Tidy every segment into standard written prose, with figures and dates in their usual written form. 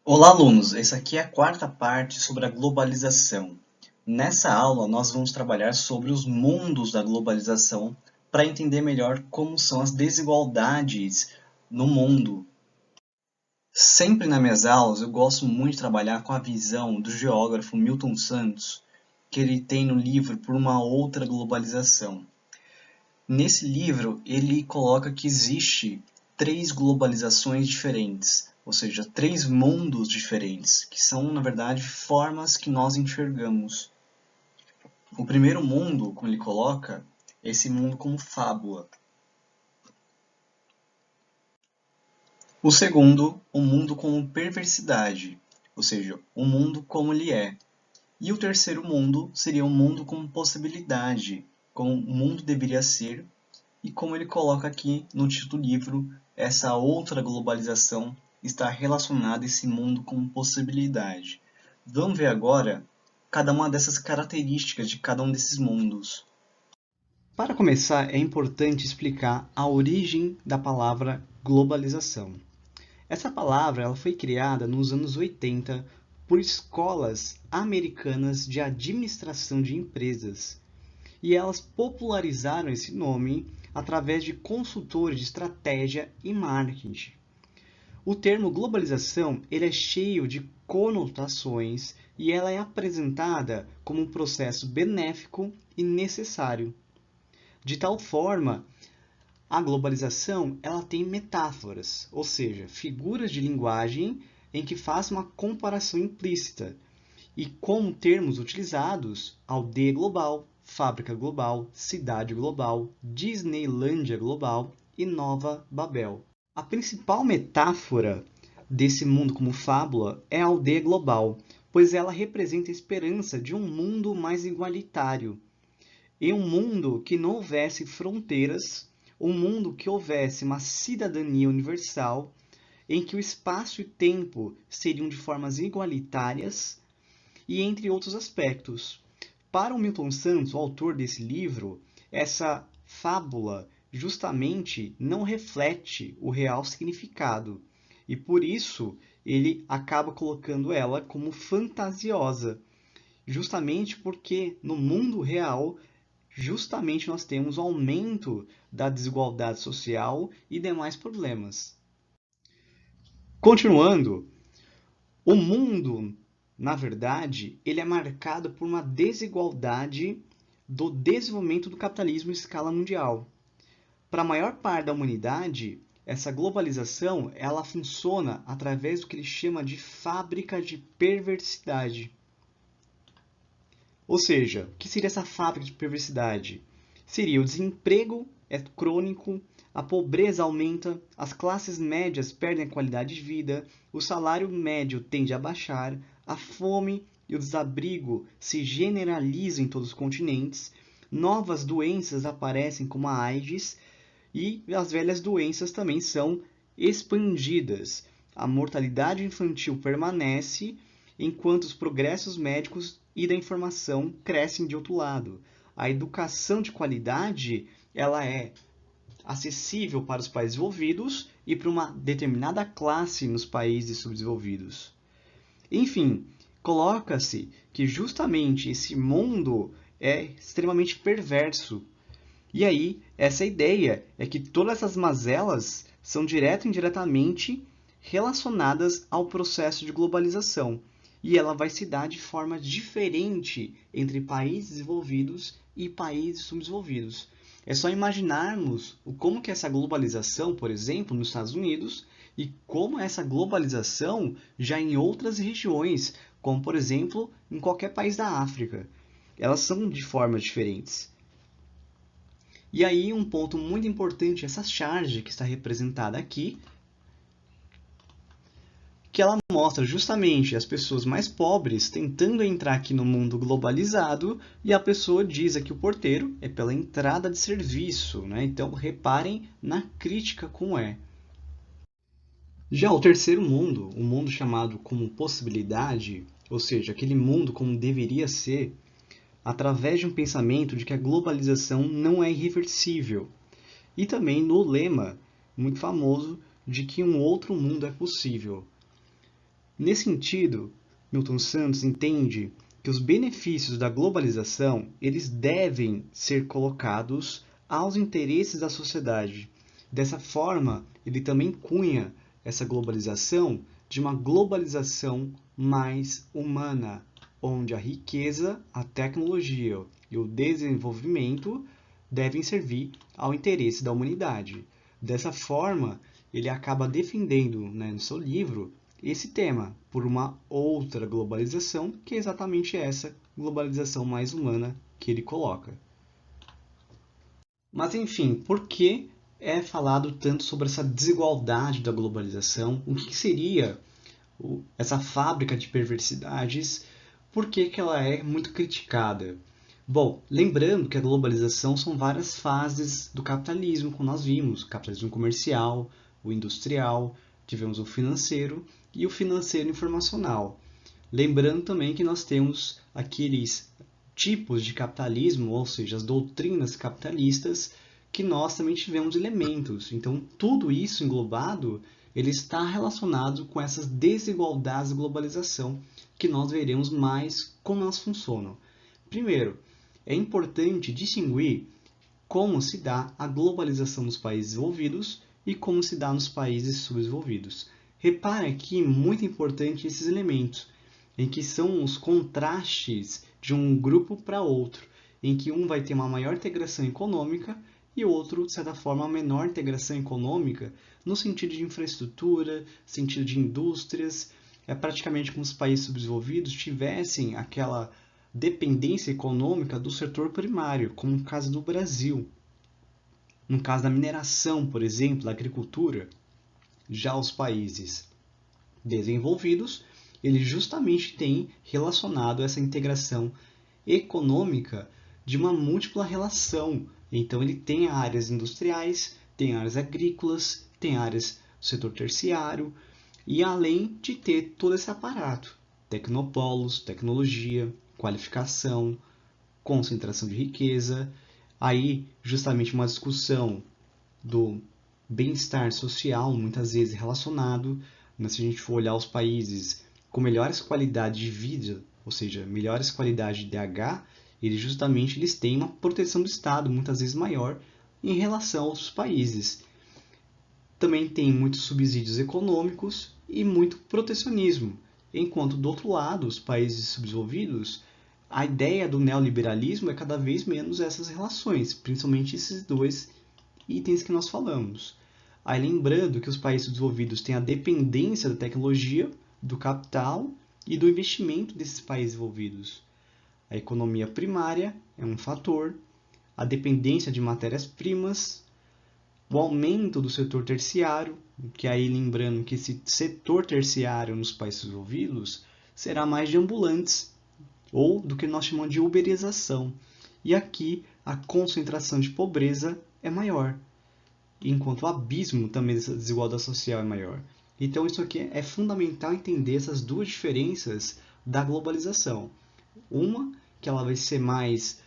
Olá, alunos! Essa aqui é a quarta parte sobre a globalização. Nessa aula, nós vamos trabalhar sobre os mundos da globalização para entender melhor como são as desigualdades no mundo. Sempre nas minhas aulas, eu gosto muito de trabalhar com a visão do geógrafo Milton Santos, que ele tem no livro Por uma Outra Globalização. Nesse livro, ele coloca que existe 3 globalizações diferentes, ou seja, 3 mundos diferentes, que são, na verdade, formas que nós enxergamos. O primeiro mundo, como ele coloca, é esse mundo como fábula. O segundo, o mundo como perversidade, ou seja, o mundo como ele é. E o terceiro mundo seria o mundo como possibilidade, como o mundo deveria ser. E como ele coloca aqui no título do livro, essa outra globalização está relacionada a esse mundo como possibilidade. Vamos ver agora cada uma dessas características de cada um desses mundos. Para começar, é importante explicar a origem da palavra globalização. Essa palavra ela foi criada nos anos 80 por escolas americanas de administração de empresas. E elas popularizaram esse nome através de consultores de estratégia e marketing. O termo globalização ele é cheio de conotações e ela é apresentada como um processo benéfico e necessário. De tal forma, a globalização ela tem metáforas, ou seja, figuras de linguagem em que faz uma comparação implícita, e como termos utilizados, aldeia global, fábrica global, cidade global, Disneylândia global e Nova Babel. A principal metáfora desse mundo como fábula é a aldeia global, pois ela representa a esperança de um mundo mais igualitário, e um mundo que não houvesse fronteiras, um mundo que houvesse uma cidadania universal, em que o espaço e tempo seriam de formas igualitárias, e entre outros aspectos. Para o Milton Santos, o autor desse livro, essa fábula justamente não reflete o real significado, e por isso ele acaba colocando ela como fantasiosa, justamente porque no mundo real, justamente nós temos o aumento da desigualdade social e demais problemas. Continuando, o mundo, na verdade, ele é marcado por uma desigualdade do desenvolvimento do capitalismo em escala mundial. Para a maior parte da humanidade, essa globalização ela funciona através do que ele chama de fábrica de perversidade. Ou seja, o que seria essa fábrica de perversidade? Seria o desemprego é crônico, a pobreza aumenta, as classes médias perdem a qualidade de vida, o salário médio tende a baixar, a fome e o desabrigo se generalizam em todos os continentes, novas doenças aparecem como a AIDS e as velhas doenças também são expandidas. A mortalidade infantil permanece, enquanto os progressos médicos e da informação crescem de outro lado. A educação de qualidade ela é acessível para os países desenvolvidos e para uma determinada classe nos países subdesenvolvidos. Enfim, coloca-se que justamente esse mundo é extremamente perverso. E aí, essa ideia é que todas essas mazelas são direta e indiretamente relacionadas ao processo de globalização. E ela vai se dar de forma diferente entre países desenvolvidos e países subdesenvolvidos. É só imaginarmos como que essa globalização, por exemplo, nos Estados Unidos, e como essa globalização já em outras regiões, como por exemplo em qualquer país da África. Elas são de formas diferentes. E aí um ponto muito importante, essa charge que está representada aqui, que ela mostra justamente as pessoas mais pobres tentando entrar aqui no mundo globalizado, e a pessoa diz aqui o porteiro é pela entrada de serviço, né? Então reparem na crítica como é. Já o terceiro mundo, o mundo chamado como possibilidade, ou seja, aquele mundo como deveria ser, através de um pensamento de que a globalização não é irreversível. e também no lema muito famoso de que um outro mundo é possível. Nesse sentido, Milton Santos entende que os benefícios da globalização eles devem ser colocados aos interesses da sociedade. Dessa forma, ele também cunha essa globalização de uma globalização mais humana, onde a riqueza, a tecnologia e o desenvolvimento devem servir ao interesse da humanidade. Dessa forma, ele acaba defendendo, né, no seu livro esse tema por uma outra globalização, que é exatamente essa globalização mais humana que ele coloca. Mas enfim, por que é falado tanto sobre essa desigualdade da globalização? O que seria essa fábrica de perversidades? Por que ela é muito criticada? Bom, lembrando que a globalização são várias fases do capitalismo, como nós vimos, o capitalismo comercial, o industrial, tivemos o financeiro e o financeiro informacional. Lembrando também que nós temos aqueles tipos de capitalismo, ou seja, as doutrinas capitalistas, que nós também tivemos elementos. Então, tudo isso englobado, ele está relacionado com essas desigualdades de globalização, que nós veremos mais como elas funcionam. Primeiro, é importante distinguir como se dá a globalização nos países desenvolvidos e como se dá nos países subdesenvolvidos. Repare aqui, muito importante esses elementos, em que são os contrastes de um grupo para outro, em que um vai ter uma maior integração econômica e outro, de certa forma, uma menor integração econômica no sentido de infraestrutura, sentido de indústrias. É praticamente como se os países subdesenvolvidos tivessem aquela dependência econômica do setor primário, como no caso do Brasil. No caso da mineração, por exemplo, da agricultura, já os países desenvolvidos, eles justamente têm relacionado essa integração econômica de uma múltipla relação. Então, ele tem áreas industriais, tem áreas agrícolas, tem áreas do setor terciário, e além de ter todo esse aparato, tecnopolos, tecnologia, qualificação, concentração de riqueza, aí justamente uma discussão do bem-estar social, muitas vezes relacionado, mas se a gente for olhar os países com melhores qualidades de vida, ou seja, melhores qualidades de DH, eles têm uma proteção do Estado muitas vezes maior em relação a outros países. Também tem muitos subsídios econômicos e muito protecionismo, enquanto do outro lado, os países subdesenvolvidos, a ideia do neoliberalismo é cada vez menos essas relações, principalmente esses dois itens que nós falamos. Aí lembrando que os países desenvolvidos têm a dependência da tecnologia, do capital e do investimento desses países desenvolvidos. A economia primária é um fator, a dependência de matérias-primas, o aumento do setor terciário, que aí lembrando que esse setor terciário nos países desenvolvidos será mais de ambulantes, ou do que nós chamamos de uberização. E aqui a concentração de pobreza é maior, enquanto o abismo também dessa desigualdade social é maior. Então isso aqui é fundamental entender essas duas diferenças da globalização. Uma, que ela vai ser mais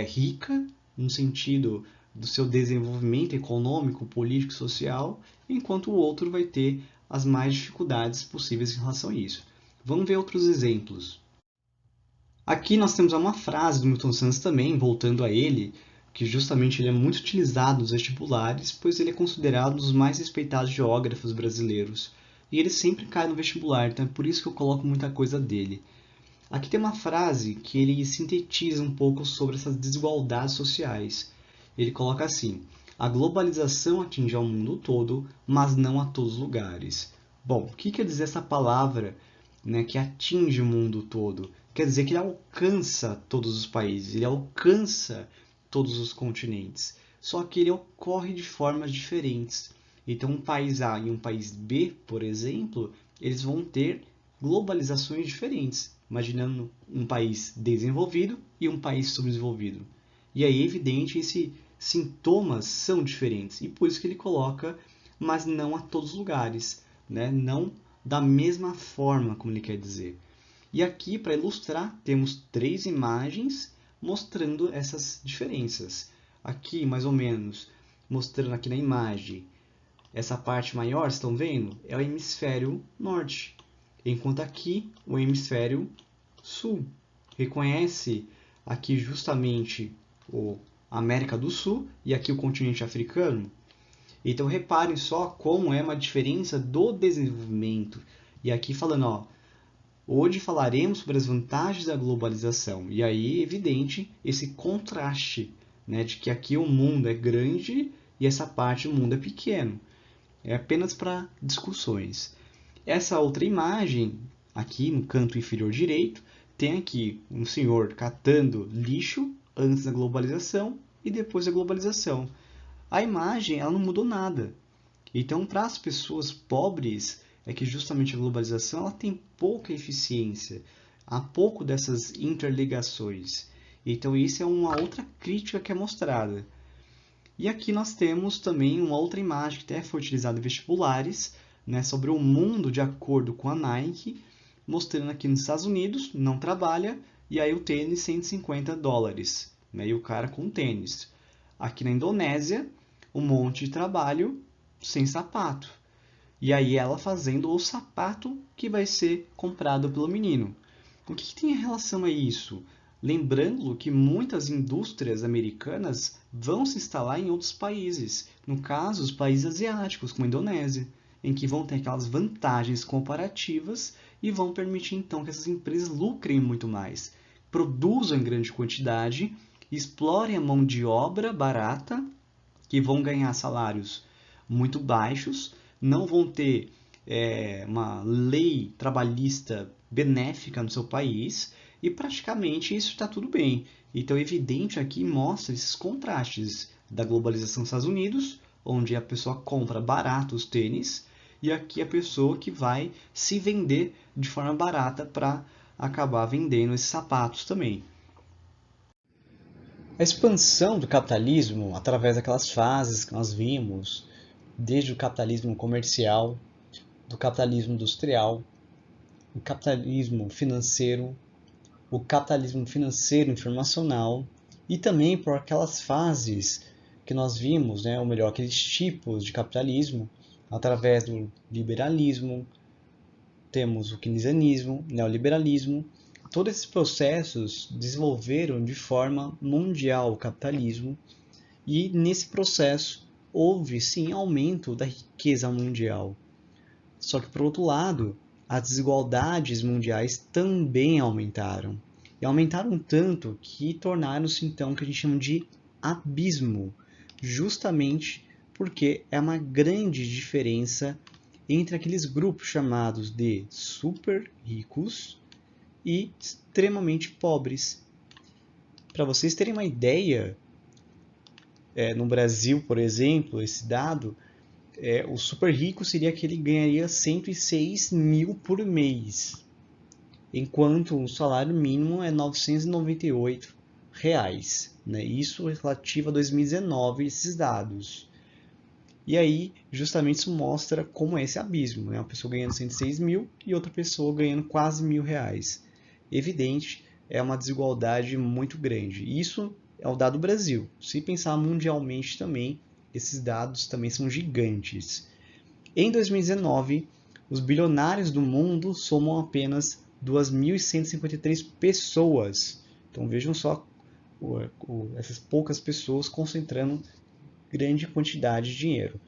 rica, no sentido do seu desenvolvimento econômico, político, social, enquanto o outro vai ter as mais dificuldades possíveis em relação a isso. Vamos ver outros exemplos. Aqui nós temos uma frase do Milton Santos também, voltando a ele, que justamente ele é muito utilizado nos vestibulares, pois ele é considerado um dos mais respeitados geógrafos brasileiros. E ele sempre cai no vestibular, então é por isso que eu coloco muita coisa dele. Aqui tem uma frase que ele sintetiza um pouco sobre essas desigualdades sociais. Ele coloca assim: a globalização atinge ao mundo todo, mas não a todos os lugares. Bom, o que quer dizer essa palavra, né, que atinge o mundo todo? Quer dizer que ele alcança todos os países, ele alcança todos os continentes. Só que ele ocorre de formas diferentes. Então, um país A e um país B, por exemplo, eles vão ter globalizações diferentes, imaginando um país desenvolvido e um país subdesenvolvido. E aí é evidente esses sintomas são diferentes, e por isso que ele coloca, mas não a todos os lugares, né? Não da mesma forma, como ele quer dizer. E aqui, para ilustrar, temos três imagens mostrando essas diferenças. Aqui, mais ou menos, mostrando aqui na imagem. Essa parte maior, vocês estão vendo? É o hemisfério norte, enquanto aqui o hemisfério sul. Reconhece aqui justamente a América do Sul e aqui o continente africano. Então reparem só como é uma diferença do desenvolvimento. E aqui falando, ó, hoje falaremos sobre as vantagens da globalização. E aí, evidente, esse contraste, né, de que aqui o mundo é grande e essa parte do mundo é pequeno. É apenas para discussões. Essa outra imagem, aqui no canto inferior direito, tem aqui um senhor catando lixo antes da globalização e depois da globalização. A imagem ela não mudou nada. Então, para as pessoas pobres, é que justamente a globalização ela tem pouca eficiência, há pouco dessas interligações. Então, isso é uma outra crítica que é mostrada. E aqui nós temos também uma outra imagem que até foi utilizada em vestibulares, né, sobre o mundo de acordo com a Nike, mostrando aqui nos Estados Unidos, não trabalha, e aí o tênis $150, né, e o cara com tênis. Aqui na Indonésia, um monte de trabalho sem sapato. E aí ela fazendo o sapato que vai ser comprado pelo menino. O que tem em relação a isso? Lembrando que muitas indústrias americanas vão se instalar em outros países, no caso, os países asiáticos, como a Indonésia, em que vão ter aquelas vantagens comparativas e vão permitir então que essas empresas lucrem muito mais, produzam em grande quantidade, explorem a mão de obra barata, que vão ganhar salários muito baixos, não vão ter uma lei trabalhista benéfica no seu país, e praticamente isso está tudo bem. Então, é evidente aqui mostra esses contrastes da globalização dos Estados Unidos, onde a pessoa compra barato os tênis, e aqui a pessoa que vai se vender de forma barata para acabar vendendo esses sapatos também. A expansão do capitalismo, através daquelas fases que nós vimos, desde o capitalismo comercial, do capitalismo industrial, o capitalismo financeiro informacional e também por aquelas fases que nós vimos, né, ou melhor, aqueles tipos de capitalismo, através do liberalismo, temos o keynesianismo, neoliberalismo. Todos esses processos desenvolveram de forma mundial o capitalismo e nesse processo houve sim aumento da riqueza mundial. Só que por outro lado, as desigualdades mundiais também aumentaram. E aumentaram tanto que tornaram-se então o que a gente chama de abismo, justamente porque é uma grande diferença entre aqueles grupos chamados de super ricos e extremamente pobres. Para vocês terem uma ideia, no Brasil, por exemplo, esse dado, o super rico seria aquele que ganharia 106 mil por mês, enquanto o salário mínimo é R$ 998. Né? Isso é relativo a 2019, esses dados. E aí, justamente isso mostra como é esse abismo, né? Uma pessoa ganhando 106 mil e outra pessoa ganhando quase R$ 1.000. Evidente, é uma desigualdade muito grande. Isso é o dado do Brasil. Se pensar mundialmente também, esses dados também são gigantes. Em 2019, os bilionários do mundo somam apenas 2.153 pessoas. Então vejam só essas poucas pessoas concentrando grande quantidade de dinheiro.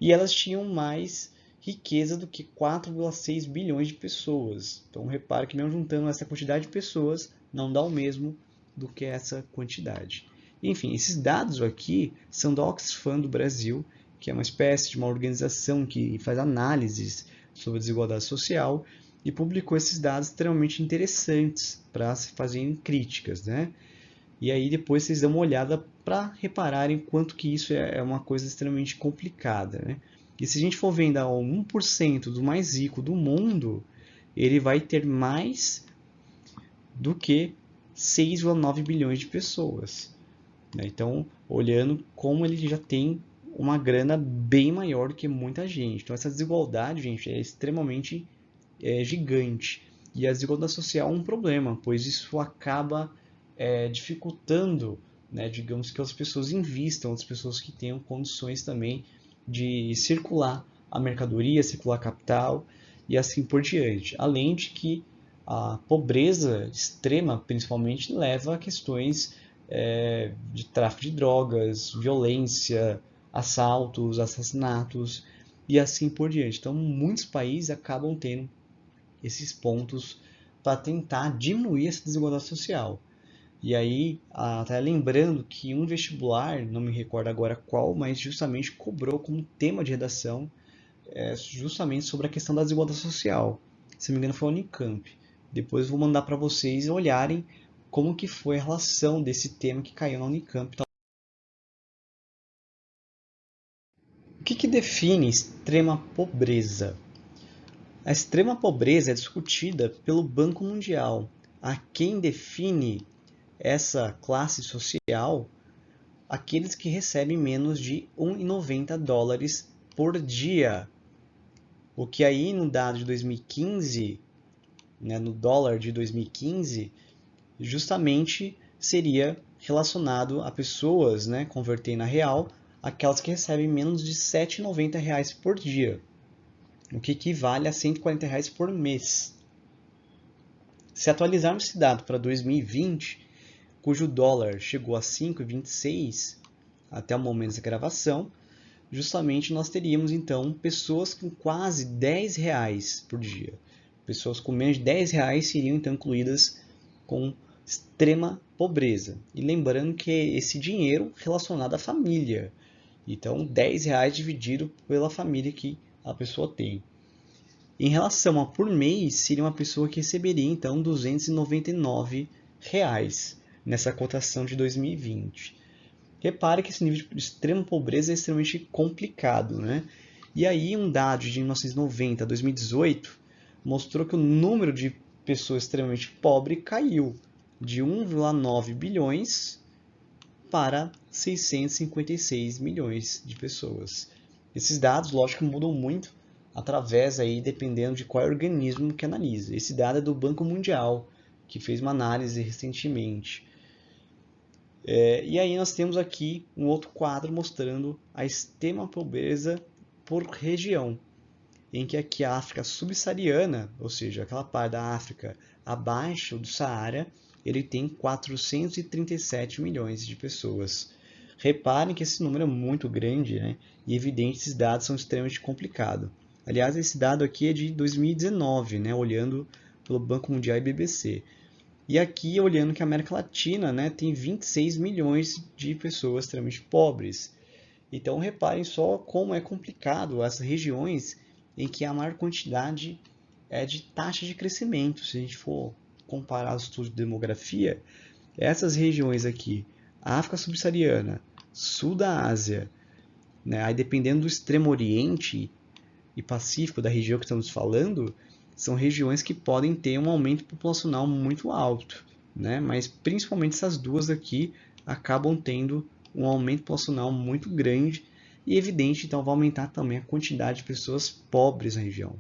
E elas tinham mais riqueza do que 4,6 bilhões de pessoas. Então repare que mesmo juntando essa quantidade de pessoas, não dá o mesmo do que essa quantidade. Enfim, esses dados aqui são da Oxfam do Brasil, que é uma espécie de uma organização que faz análises sobre a desigualdade social e publicou esses dados extremamente interessantes para se fazerem críticas, né? E aí depois vocês dão uma olhada para repararem quanto que isso é uma coisa extremamente complicada, né? E se a gente for vendo ao 1% do mais rico do mundo, ele vai ter mais do que 6,9 bilhões de pessoas. Né? Então, olhando como ele já tem uma grana bem maior do que muita gente. Então, essa desigualdade, gente, é extremamente gigante. E a desigualdade social é um problema, pois isso acaba dificultando né? Digamos que as pessoas invistam, as pessoas que tenham condições também de circular a mercadoria, circular capital e assim por diante. Além de que a pobreza extrema, principalmente, leva a questões de tráfico de drogas, violência, assaltos, assassinatos e assim por diante. Então, muitos países acabam tendo esses pontos para tentar diminuir essa desigualdade social. E aí, até lembrando que um vestibular, não me recordo agora qual, mas justamente cobrou como tema de redação justamente sobre a questão da desigualdade social. Se não me engano, foi a Unicamp. Depois eu vou mandar para vocês olharem como que foi a relação desse tema que caiu na Unicamp. O que define extrema pobreza? A extrema pobreza é discutida pelo Banco Mundial. A quem define essa classe social aqueles que recebem menos de 1,90 dólares por dia. O que aí no dado de 2015, né, no dólar de 2015, justamente seria relacionado a pessoas, né, convertendo a real, aquelas que recebem menos de R$ 7,90 por dia, o que equivale a R$ 140 por mês. Se atualizarmos esse dado para 2020, cujo dólar chegou a 5,26 até o momento dessa gravação, justamente nós teríamos então pessoas com quase R$ 10 por dia. Pessoas com menos de R$ 10 seriam então incluídas com extrema pobreza. E lembrando que esse dinheiro relacionado à família. Então, R$ 10 dividido pela família que a pessoa tem. Em relação a por mês, seria uma pessoa que receberia então R$ 299 nessa cotação de 2020. Repare que esse nível de extrema pobreza é extremamente complicado, né? E aí um dado de 1990 a 2018 mostrou que o número de pessoas extremamente pobres caiu de 1,9 bilhões para 656 milhões de pessoas. Esses dados, lógico, mudam muito através aí, dependendo de qual organismo que analisa. Esse dado é do Banco Mundial, que fez uma análise recentemente. E aí nós temos aqui um outro quadro mostrando a extrema pobreza por região, em que aqui a África subsaariana, ou seja, aquela parte da África abaixo do Saara, ele tem 437 milhões de pessoas. Reparem que esse número é muito grande, né? E evidente esses dados são extremamente complicados. Aliás, esse dado aqui é de 2019, né? Olhando pelo Banco Mundial e BBC. E aqui, olhando que a América Latina, né, tem 26 milhões de pessoas extremamente pobres. Então, reparem só como é complicado as regiões em que a maior quantidade é de taxa de crescimento. Se a gente for comparar os estudos de demografia, essas regiões aqui, África Subsaariana, Sul da Ásia, né, aí dependendo do Extremo Oriente e Pacífico da região que estamos falando, são regiões que podem ter um aumento populacional muito alto, né? Mas principalmente essas duas aqui acabam tendo um aumento populacional muito grande e evidente, então vai aumentar também a quantidade de pessoas pobres na região.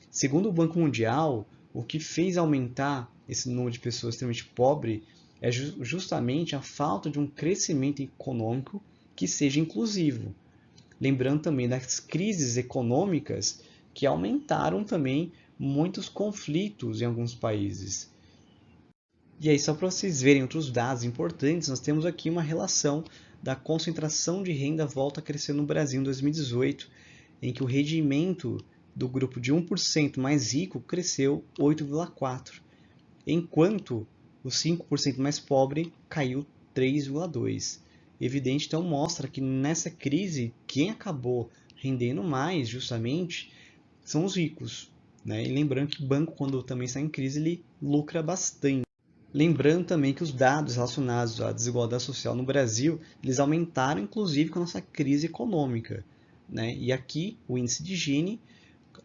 Segundo o Banco Mundial, o que fez aumentar esse número de pessoas extremamente pobres é justamente a falta de um crescimento econômico que seja inclusivo. Lembrando também das crises econômicas que aumentaram também muitos conflitos em alguns países. E aí, só para vocês verem outros dados importantes, nós temos aqui uma relação da concentração de renda volta a crescer no Brasil em 2018, em que o rendimento do grupo de 1% mais rico cresceu 8,4%, enquanto o 5% mais pobre caiu 3,2%. Evidente, então, mostra que nessa crise, quem acabou rendendo mais, justamente, são os ricos. Né? E lembrando que o banco, quando também está em crise, ele lucra bastante. Lembrando também que os dados relacionados à desigualdade social no Brasil, eles aumentaram inclusive com a nossa crise econômica. Né? E aqui, o índice de Gini,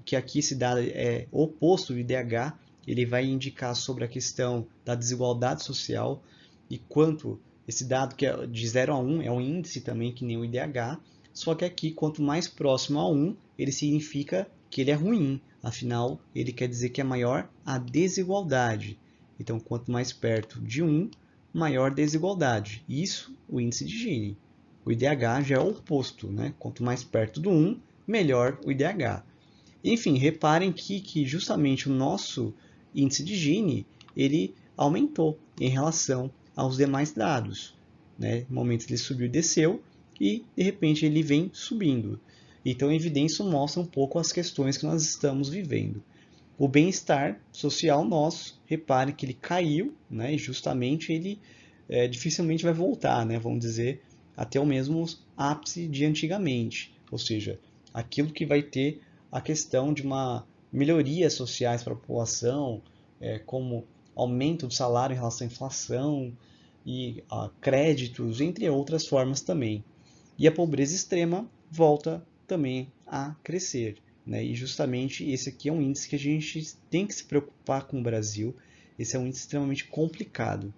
que aqui esse dado é oposto do IDH, ele vai indicar sobre a questão da desigualdade social e quanto esse dado que é de 0 a 1 é um índice também que nem o IDH, só que aqui quanto mais próximo a 1, ele significa que ele é ruim, afinal ele quer dizer que é maior a desigualdade. Então quanto mais perto de 1, maior desigualdade. Isso, o índice de Gini. O IDH já é o oposto, né? Quanto mais perto do 1, melhor o IDH. Enfim, reparem que justamente o nosso índice de Gini, ele aumentou em relação aos demais dados. Né? No momento ele subiu e desceu, e de repente ele vem subindo. Então, a evidência mostra um pouco as questões que nós estamos vivendo. O bem-estar social nosso, repare que ele caiu, né? E justamente ele dificilmente vai voltar, né? Vamos dizer, até o mesmo ápice de antigamente. Ou seja, aquilo que vai ter a questão de uma melhoria sociais para a população, como aumento do salário em relação à inflação e créditos, entre outras formas também. E a pobreza extrema volta também a crescer. Né? E justamente esse aqui é um índice que a gente tem que se preocupar com o Brasil. Esse é um índice extremamente complicado.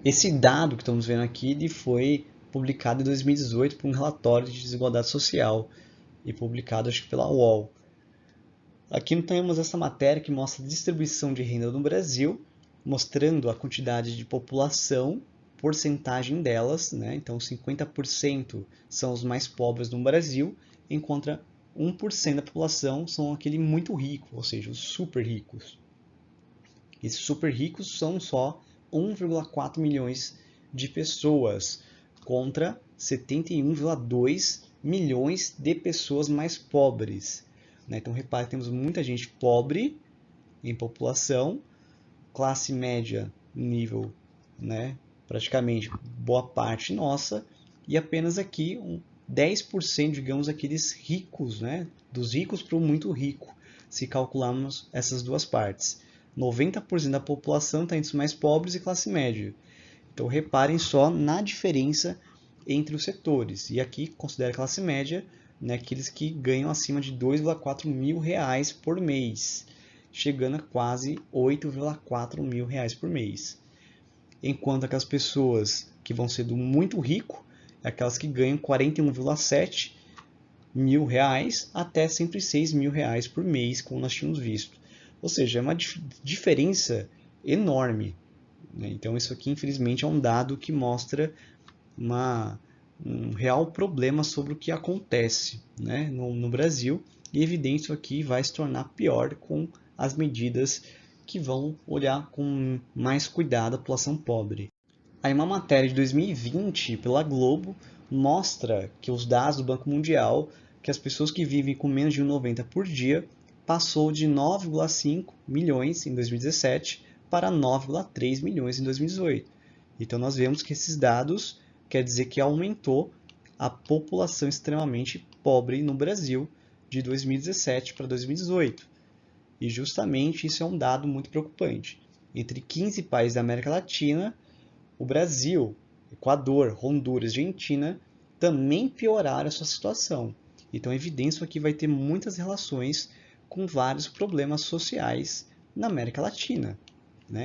Esse dado que estamos vendo aqui ele foi publicado em 2018 por um relatório de desigualdade social e publicado acho que pela UOL. Aqui temos essa matéria que mostra a distribuição de renda no Brasil, mostrando a quantidade de população, porcentagem delas, né? Então 50% são os mais pobres no Brasil, enquanto 1% da população são aquele muito rico, ou seja, os super ricos. Esses super ricos são só 1,4 milhões de pessoas, contra 71,2 milhões de pessoas mais pobres. Então, repare, temos muita gente pobre em população, classe média, nível, praticamente boa parte nossa, e apenas aqui 10%, digamos, aqueles ricos, dos ricos para o muito rico, se calcularmos essas duas partes. 90% da população está entre os mais pobres e classe média. Então, reparem só na diferença entre os setores. E aqui, considera classe média, aqueles que ganham acima de 2,4 mil reais por mês, chegando a quase 8,4 mil reais por mês. Enquanto que as pessoas que vão ser do muito rico, aquelas que ganham 41,7 mil reais até 106 mil reais por mês, como nós tínhamos visto. Ou seja, é uma diferença enorme. Então, isso aqui, infelizmente, é um dado que mostra um real problema sobre o que acontece no Brasil, e evidente isso aqui vai se tornar pior com as medidas que vão olhar com mais cuidado a população pobre. Aí uma matéria de 2020 pela Globo mostra que os dados do Banco Mundial, que as pessoas que vivem com menos de 1,90 por dia passou de 9,5 milhões em 2017 para 9,3 milhões em 2018. Então nós vemos que esses dados quer dizer que aumentou a população extremamente pobre no Brasil de 2017 para 2018. E justamente isso é um dado muito preocupante. Entre 15 países da América Latina, o Brasil, Equador, Honduras e Argentina também pioraram a sua situação. Então é evidente que vai ter muitas relações com vários problemas sociais na América Latina.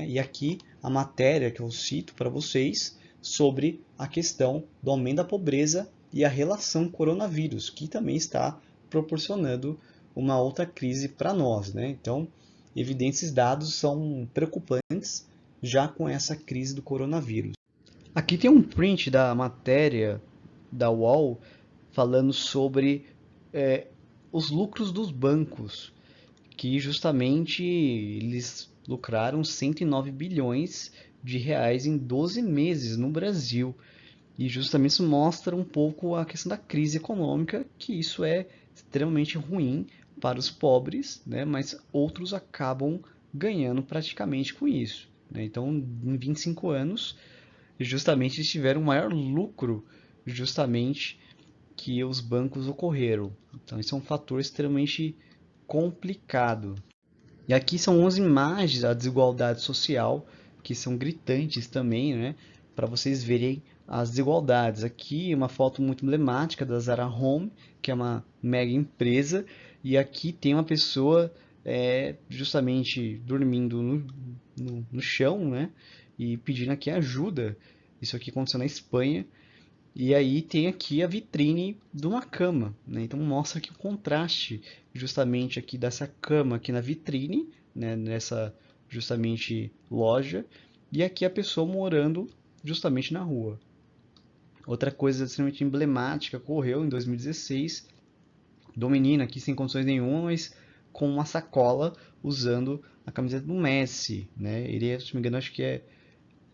E aqui a matéria que eu cito para vocês sobre a questão do aumento da pobreza e a relação coronavírus, que também está proporcionando uma outra crise para nós. Então, esses dados são preocupantes já com essa crise do coronavírus. Aqui tem um print da matéria da UOL falando sobre os lucros dos bancos, que justamente eles lucraram 109 bilhões de reais em 12 meses no Brasil. E justamente isso mostra um pouco a questão da crise econômica, que isso é extremamente ruim para os pobres, mas outros acabam ganhando praticamente com isso. Então, em 25 anos, justamente eles tiveram um maior lucro justamente que os bancos ocorreram. Então, isso é um fator extremamente complicado. E aqui são 11 imagens da desigualdade social, que são gritantes também, para vocês verem as desigualdades. Aqui uma foto muito emblemática da Zara Home, que é uma mega empresa, e aqui tem uma pessoa justamente dormindo no chão, e pedindo aqui ajuda. Isso aqui aconteceu na Espanha. E aí tem aqui a vitrine de uma cama, Então mostra aqui o contraste justamente aqui dessa cama aqui na vitrine, nessa justamente loja, e aqui a pessoa morando justamente na rua. Outra coisa extremamente emblemática ocorreu em 2016, do menino aqui sem condições nenhumas, com uma sacola, usando a camiseta do Messi, né? Ele, se não me engano, acho que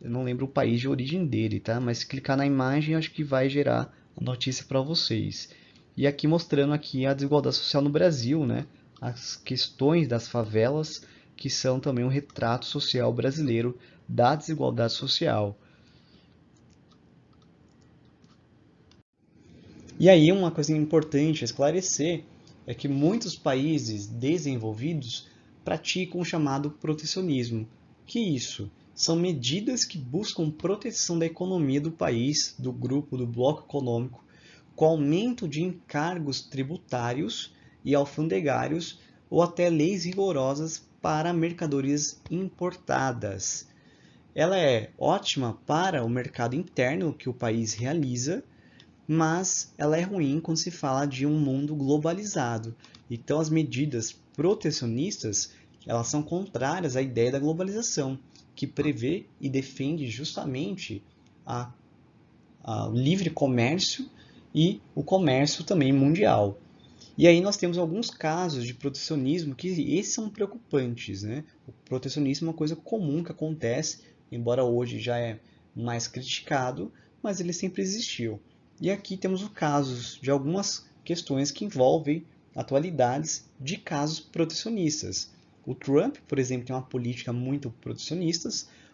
eu não lembro o país de origem dele, tá? Mas se clicar na imagem, acho que vai gerar a notícia para vocês. E aqui mostrando aqui a desigualdade social no Brasil, né? As questões das favelas, que são também um retrato social brasileiro da desigualdade social. E aí uma coisa importante a esclarecer é que muitos países desenvolvidos praticam o chamado protecionismo. Que isso? São medidas que buscam proteção da economia do país, do grupo, do bloco econômico, com aumento de encargos tributários e alfandegários ou até leis rigorosas para mercadorias importadas. Ela é ótima para o mercado interno que o país realiza, mas ela é ruim quando se fala de um mundo globalizado. Então, as medidas protecionistas, elas são contrárias à ideia da globalização, que prevê e defende justamente o livre comércio e o comércio também mundial. E aí nós temos alguns casos de protecionismo que esses são preocupantes, né? O protecionismo é uma coisa comum que acontece, embora hoje já é mais criticado, mas ele sempre existiu. E aqui temos os casos de algumas questões que envolvem atualidades de casos protecionistas. O Trump, por exemplo, tem uma política muito protecionista.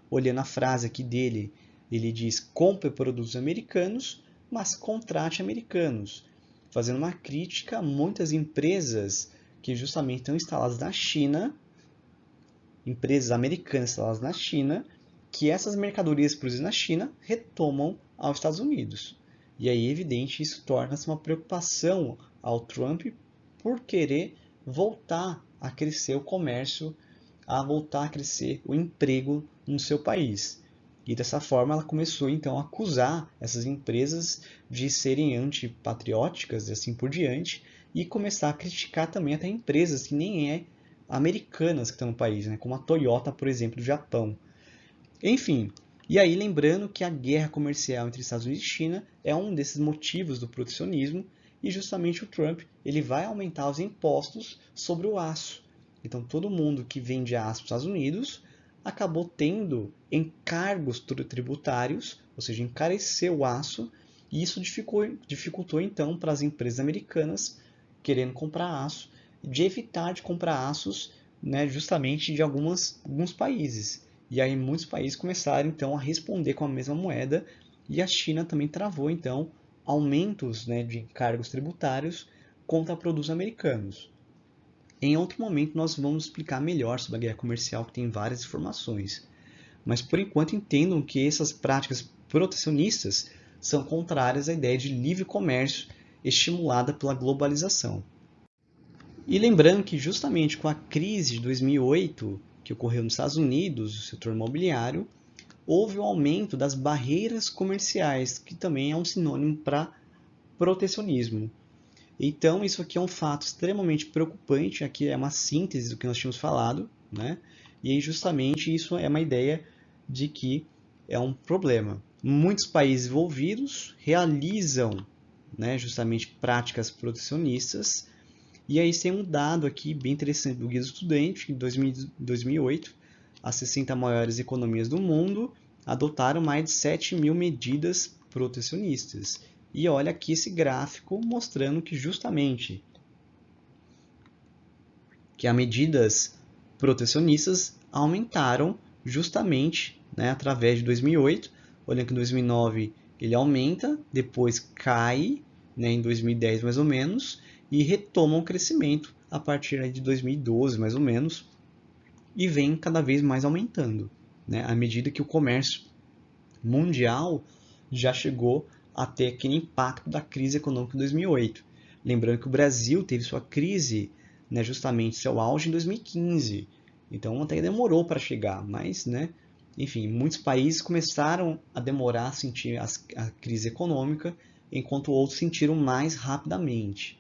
Olhando a frase aqui dele, ele diz: compre produtos americanos, mas contrate americanos, fazendo uma crítica a muitas empresas que justamente estão instaladas na China, empresas americanas instaladas na China, que essas mercadorias produzidas na China retomam aos Estados Unidos. E aí, evidente, isso torna-se uma preocupação ao Trump por querer voltar a crescer o comércio, a voltar a crescer o emprego no seu país. E dessa forma ela começou então a acusar essas empresas de serem antipatrióticas e assim por diante, e começar a criticar também até empresas que nem americanas que estão no país, né? Como a Toyota, por exemplo, do Japão. Enfim, e aí lembrando que a guerra comercial entre Estados Unidos e China é um desses motivos do protecionismo, e justamente o Trump ele vai aumentar os impostos sobre o aço. Então todo mundo que vende aço para os Estados Unidos acabou tendo encargos tributários, ou seja, encareceu o aço, e isso dificultou então para as empresas americanas querendo comprar aço, de evitar de comprar aços, né, justamente de alguns países. E aí muitos países começaram então a responder com a mesma moeda, e a China também travou então aumentos, né, de encargos tributários contra produtos americanos. Em outro momento nós vamos explicar melhor sobre a guerra comercial, que tem várias informações. Mas por enquanto entendam que essas práticas protecionistas são contrárias à ideia de livre comércio estimulada pela globalização. E lembrando que justamente com a crise de 2008, que ocorreu nos Estados Unidos, no setor imobiliário, houve um aumento das barreiras comerciais, que também é um sinônimo para protecionismo. Então, isso aqui é um fato extremamente preocupante, aqui é uma síntese do que nós tínhamos falado, né? E aí, justamente, isso é uma ideia de que é um problema. Muitos países envolvidos realizam, né, justamente práticas protecionistas, e aí tem um dado aqui bem interessante do Guia do Estudante, que em 2008, as 60 maiores economias do mundo adotaram mais de 7.000 medidas protecionistas. E olha aqui esse gráfico mostrando que justamente que as medidas protecionistas aumentaram justamente, né, através de 2008. Olhando que em 2009 ele aumenta, depois cai, né, em 2010 mais ou menos, e retoma o crescimento a partir de 2012 mais ou menos, e vem cada vez mais aumentando, né, à medida que o comércio mundial já chegou a ter aquele impacto da crise econômica de 2008. Lembrando que o Brasil teve sua crise, né, justamente seu auge em 2015. Então até demorou para chegar, mas, né, enfim, muitos países começaram a demorar a sentir a crise econômica, enquanto outros sentiram mais rapidamente.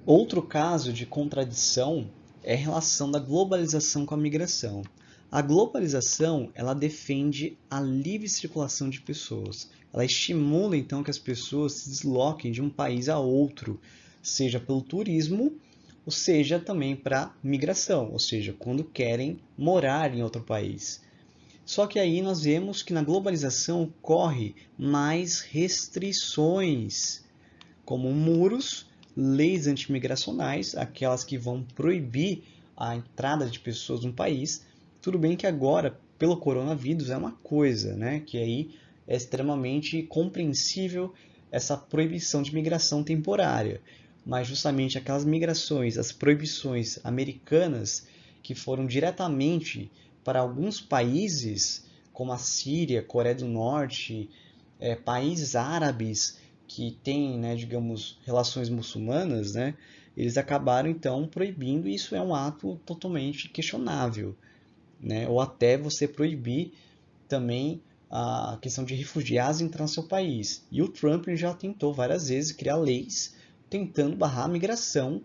Outro caso de contradição é a relação da globalização com a migração. A globalização, ela defende a livre circulação de pessoas. Ela estimula então que as pessoas se desloquem de um país a outro, seja pelo turismo, ou seja também para migração, ou seja, quando querem morar em outro país. Só que aí nós vemos que na globalização ocorre mais restrições, como muros, leis antimigracionais, aquelas que vão proibir a entrada de pessoas no país. Tudo bem que agora, pelo coronavírus, é uma coisa, né? Que aí é extremamente compreensível essa proibição de migração temporária. Mas justamente aquelas migrações, as proibições americanas, que foram diretamente para alguns países, como a Síria, Coreia do Norte, países árabes, que têm, né, digamos, relações muçulmanas, né, eles acabaram então proibindo, e isso é um ato totalmente questionável, né, ou até você proibir também a questão de refugiados entrar no seu país. E o Trump já tentou várias vezes criar leis tentando barrar a migração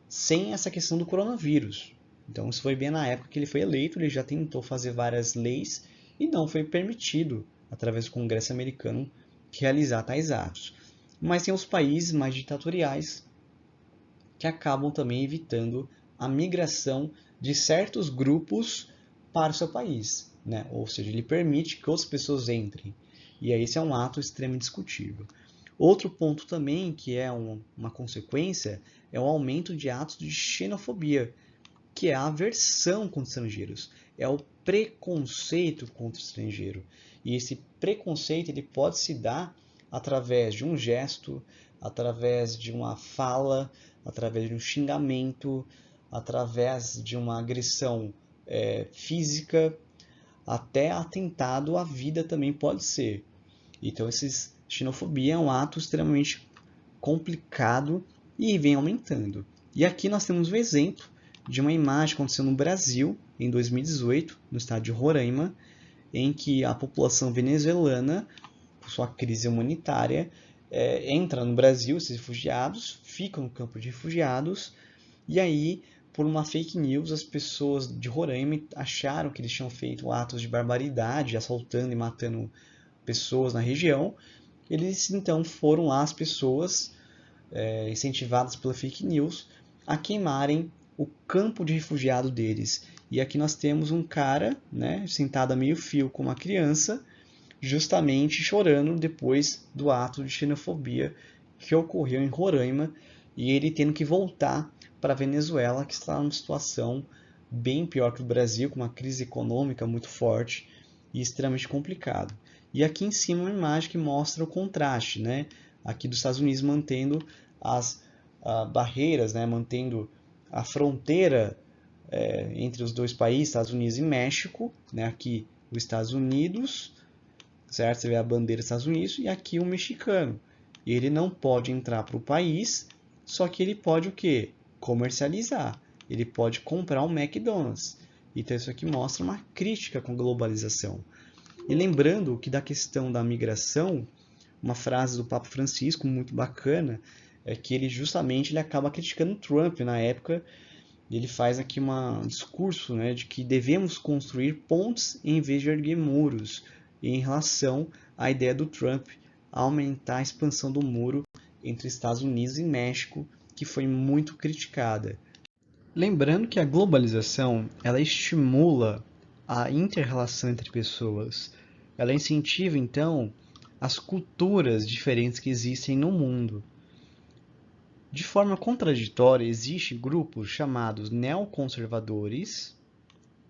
sem essa questão do coronavírus. Então, isso foi bem na época que ele foi eleito, ele já tentou fazer várias leis e não foi permitido, através do Congresso americano, realizar tais atos. Mas tem os países mais ditatoriais que acabam também evitando a migração de certos grupos para o seu país, né? Ou seja, ele permite que outras pessoas entrem. E aí esse é um ato extremamente discutível. Outro ponto também, que é uma consequência, é o aumento de atos de xenofobia, que é a aversão contra estrangeiros, é o preconceito contra o estrangeiro. E esse preconceito ele pode se dar através de um gesto, através de uma fala, através de um xingamento, através de uma agressão física, até atentado à vida também pode ser. Então, xenofobia é um ato extremamente complicado e vem aumentando. E aqui nós temos um exemplo de uma imagem que aconteceu no Brasil, em 2018, no estado de Roraima, em que a população venezuelana, por sua crise humanitária, entra no Brasil, esses refugiados, ficam no campo de refugiados, e aí, por uma fake news, as pessoas de Roraima acharam que eles tinham feito atos de barbaridade, assaltando e matando pessoas na região. Eles então foram lá, as pessoas, incentivadas pela fake news, a queimarem o campo de refugiado deles. E aqui nós temos um cara, né, sentado a meio fio com uma criança, justamente chorando depois do ato de xenofobia que ocorreu em Roraima, e ele tendo que voltar para a Venezuela, que está numa situação bem pior que o Brasil, com uma crise econômica muito forte e extremamente complicada. E aqui em cima uma imagem que mostra o contraste, né? Aqui dos Estados Unidos mantendo as barreiras, né? Mantendo a fronteira entre os dois países, Estados Unidos e México, né? Aqui os Estados Unidos, certo? Você vê a bandeira dos Estados Unidos, e aqui o mexicano. E ele não pode entrar para o país, só que ele pode o quê? Comercializar. Ele pode comprar um McDonald's. Então isso aqui mostra uma crítica com a globalização. E lembrando que da questão da migração, uma frase do Papa Francisco muito bacana, é que ele justamente ele acaba criticando Trump na época. Ele faz aqui um discurso, né, de que devemos construir pontes em vez de erguer muros, em relação à ideia do Trump aumentar a expansão do muro entre Estados Unidos e México, que foi muito criticada. Lembrando que a globalização ela estimula a inter-relação entre pessoas. Ela incentiva, então, as culturas diferentes que existem no mundo. De forma contraditória, existem grupos chamados neoconservadores,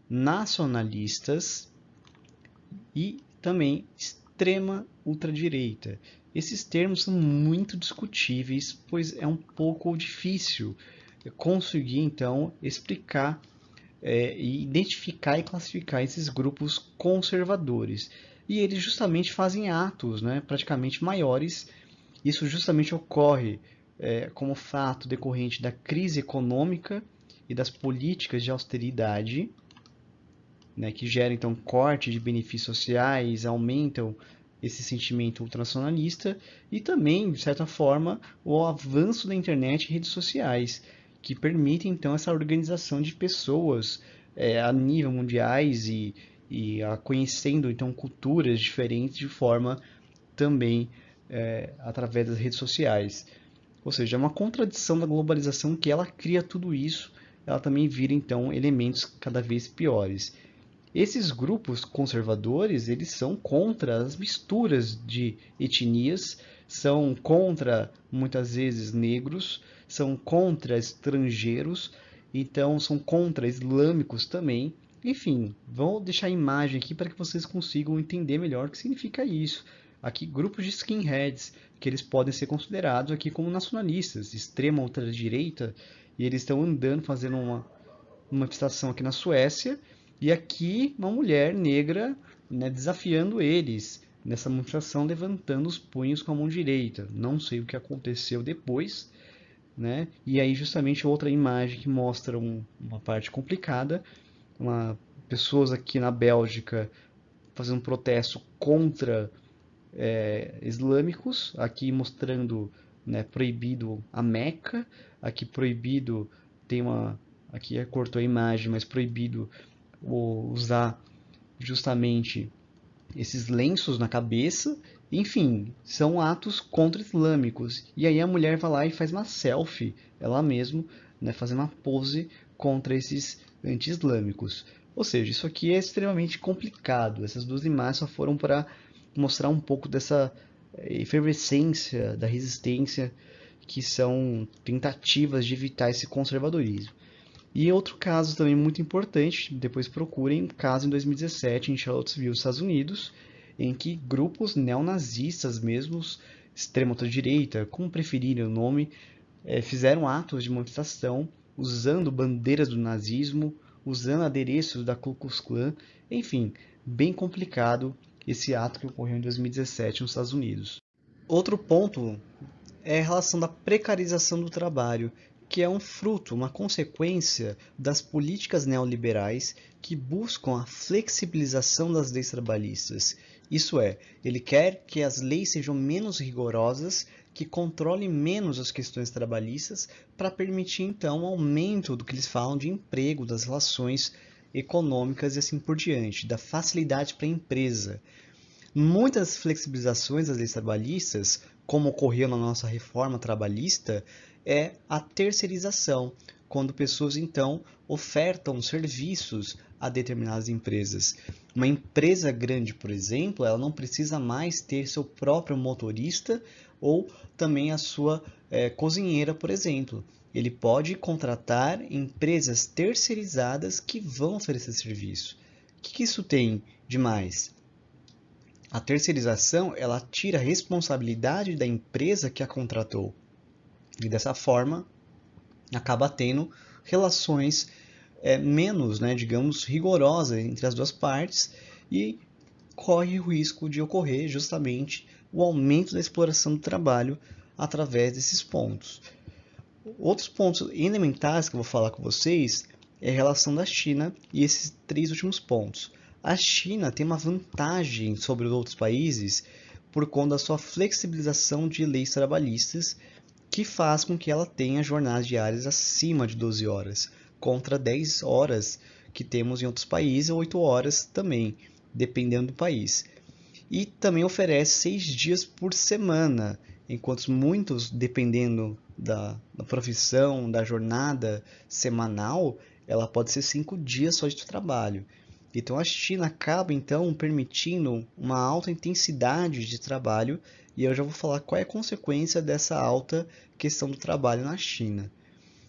nacionalistas e também extrema ultradireita. Esses termos são muito discutíveis, pois é um pouco difícil conseguir, então, explicar e identificar e classificar esses grupos conservadores. E eles justamente fazem atos, né, praticamente maiores. Isso justamente ocorre como fato decorrente da crise econômica e das políticas de austeridade, né, que geram então corte de benefícios sociais, aumentam esse sentimento ultranacionalista, e também, de certa forma, o avanço da internet e redes sociais, que permitem então essa organização de pessoas a nível mundiais e conhecendo então culturas diferentes de forma também através das redes sociais. Ou seja, é uma contradição da globalização que ela cria tudo isso, ela também vira então elementos cada vez piores. Esses grupos conservadores, eles são contra as misturas de etnias, são contra, muitas vezes, negros, são contra estrangeiros, então são contra islâmicos também. Enfim, vou deixar a imagem aqui para que vocês consigam entender melhor o que significa isso. Aqui, grupos de skinheads, que eles podem ser considerados aqui como nacionalistas, extrema ultradireita, e eles estão andando, fazendo uma manifestação aqui na Suécia, e aqui uma mulher negra, né, desafiando eles nessa manifestação, levantando os punhos com a mão direita. Não sei o que aconteceu depois, né? E aí justamente outra imagem que mostra uma parte complicada, pessoas aqui na Bélgica fazendo um protesto contra islâmicos, aqui mostrando, né, proibido a Meca, aqui proibido, tem uma, aqui cortou a imagem, mas proibido usar justamente esses lenços na cabeça. Enfim, são atos contra-islâmicos. E aí a mulher vai lá e faz uma selfie, ela mesma, né, fazendo uma pose contra esses anti-islâmicos. Ou seja, isso aqui é extremamente complicado. Essas duas imagens só foram para mostrar um pouco dessa efervescência da resistência, que são tentativas de evitar esse conservadorismo. E outro caso também muito importante, depois procurem, um caso em 2017 em Charlottesville, Estados Unidos, em que grupos neonazistas mesmos, extrema-direita, como preferirem o nome, fizeram atos de manifestação usando bandeiras do nazismo, usando adereços da Ku Klux Klan, enfim, bem complicado esse ato que ocorreu em 2017 nos Estados Unidos. Outro ponto é a relação da precarização do trabalho, que é um fruto, uma consequência das políticas neoliberais que buscam a flexibilização das leis trabalhistas. Isso é, ele quer que as leis sejam menos rigorosas, que controlem menos as questões trabalhistas, para permitir então o aumento do que eles falam de emprego, das relações econômicas e assim por diante, da facilidade para a empresa. Muitas flexibilizações das leis trabalhistas, como ocorreu na nossa reforma trabalhista, é a terceirização, quando pessoas então ofertam serviços a determinadas empresas. Uma empresa grande, por exemplo, ela não precisa mais ter seu próprio motorista ou também a sua cozinheira, por exemplo. Ele pode contratar empresas terceirizadas que vão oferecer serviço. O que isso tem de mais? A terceirização, ela tira a responsabilidade da empresa que a contratou. E dessa forma, acaba tendo relações menos, né, digamos, rigorosas entre as duas partes e corre o risco de ocorrer justamente o aumento da exploração do trabalho através desses pontos. Outros pontos elementares que eu vou falar com vocês é a relação da China e esses três últimos pontos. A China tem uma vantagem sobre os outros países por conta da sua flexibilização de leis trabalhistas, que faz com que ela tenha jornadas diárias acima de 12 horas, contra 10 horas que temos em outros países, ou 8 horas também, dependendo do país. E também oferece 6 dias por semana, enquanto muitos, dependendo da profissão, da jornada semanal, ela pode ser 5 dias só de trabalho. Então a China acaba então permitindo uma alta intensidade de trabalho, e eu já vou falar qual é a consequência dessa alta questão do trabalho na China.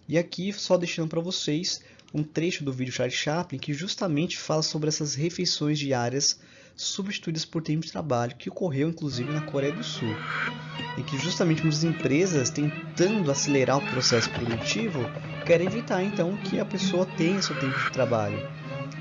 E aqui só deixando para vocês um trecho do vídeo Charlie Chaplin que justamente fala sobre essas refeições diárias substituídas por tempo de trabalho, que ocorreu inclusive na Coreia do Sul, em que justamente muitas empresas, tentando acelerar o processo produtivo, querem evitar então que a pessoa tenha seu tempo de trabalho.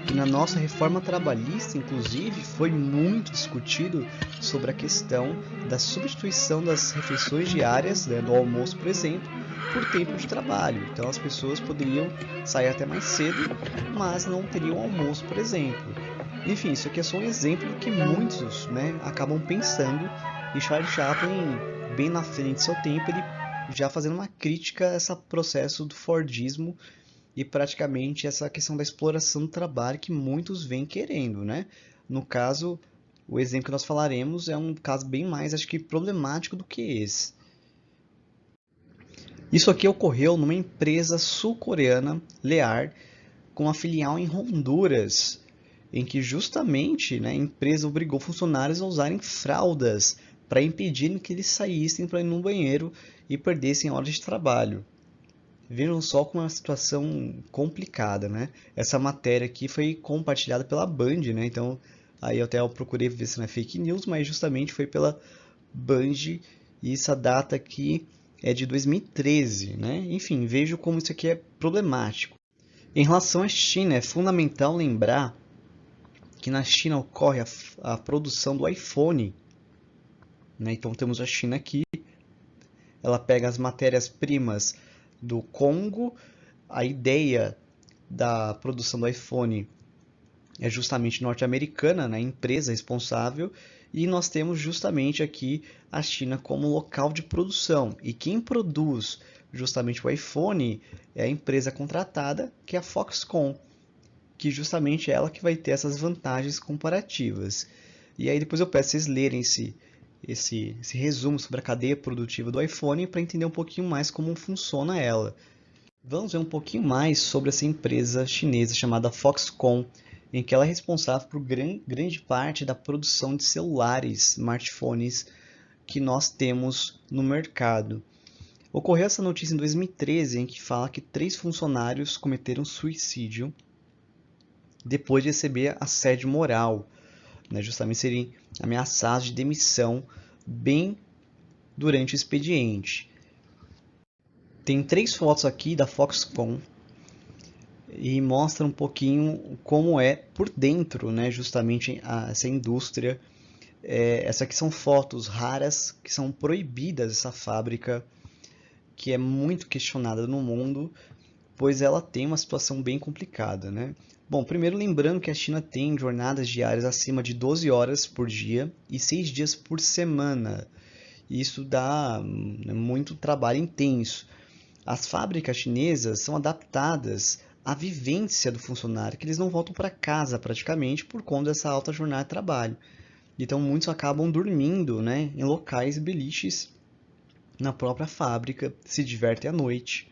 E na nossa reforma trabalhista, inclusive, foi muito discutido sobre a questão da substituição das refeições diárias, né, do almoço, por exemplo, por tempo de trabalho. Então as pessoas poderiam sair até mais cedo, mas não teriam almoço, por exemplo. Enfim, isso aqui é só um exemplo do que muitos, né, acabam pensando, e Charlie Chaplin, bem na frente do seu tempo, ele já fazendo uma crítica a esse processo do Fordismo, e praticamente essa questão da exploração do trabalho que muitos vêm querendo, né? No caso, o exemplo que nós falaremos é um caso bem mais, acho que, problemático do que esse. Isso aqui ocorreu numa empresa sul-coreana, Lear, com uma filial em Honduras, em que justamente, né, a empresa obrigou funcionários a usarem fraldas para impedirem que eles saíssem para ir no banheiro e perdessem horas de trabalho. Vejam só como é uma situação complicada, né? Essa matéria aqui foi compartilhada pela Band, né? Então, aí até eu procurei ver se não é fake news, mas justamente foi pela Band e essa data aqui é de 2013, né? Enfim, vejo como isso aqui é problemático. Em relação à China, é fundamental lembrar que na China ocorre a produção do iPhone, né? Então temos a China aqui, ela pega as matérias-primas do Congo, a ideia da produção do iPhone é justamente norte-americana, né? A empresa responsável, e nós temos justamente aqui a China como local de produção. E quem produz justamente o iPhone é a empresa contratada, que é a Foxconn, que justamente é ela que vai ter essas vantagens comparativas. E aí depois eu peço vocês lerem esse resumo sobre a cadeia produtiva do iPhone para entender um pouquinho mais como funciona ela. Vamos ver um pouquinho mais sobre essa empresa chinesa chamada Foxconn, em que ela é responsável por grande parte da produção de celulares, smartphones que nós temos no mercado. Ocorreu essa notícia em 2013, em que fala que 3 funcionários cometeram suicídio depois de receber assédio moral, né? Justamente serem ameaçados de demissão bem durante o expediente. Tem 3 fotos aqui da Foxconn e mostra um pouquinho como é por dentro, né, justamente essa indústria. Essa aqui são fotos raras que são proibidas dessa fábrica, que é muito questionada no mundo, pois ela tem uma situação bem complicada, né? Bom, primeiro lembrando que a China tem jornadas diárias acima de 12 horas por dia e 6 dias por semana. Isso dá muito trabalho intenso. As fábricas chinesas são adaptadas à vivência do funcionário, que eles não voltam para casa praticamente por conta dessa alta jornada de trabalho. Então muitos acabam dormindo, né, em locais beliches na própria fábrica, se divertem à noite.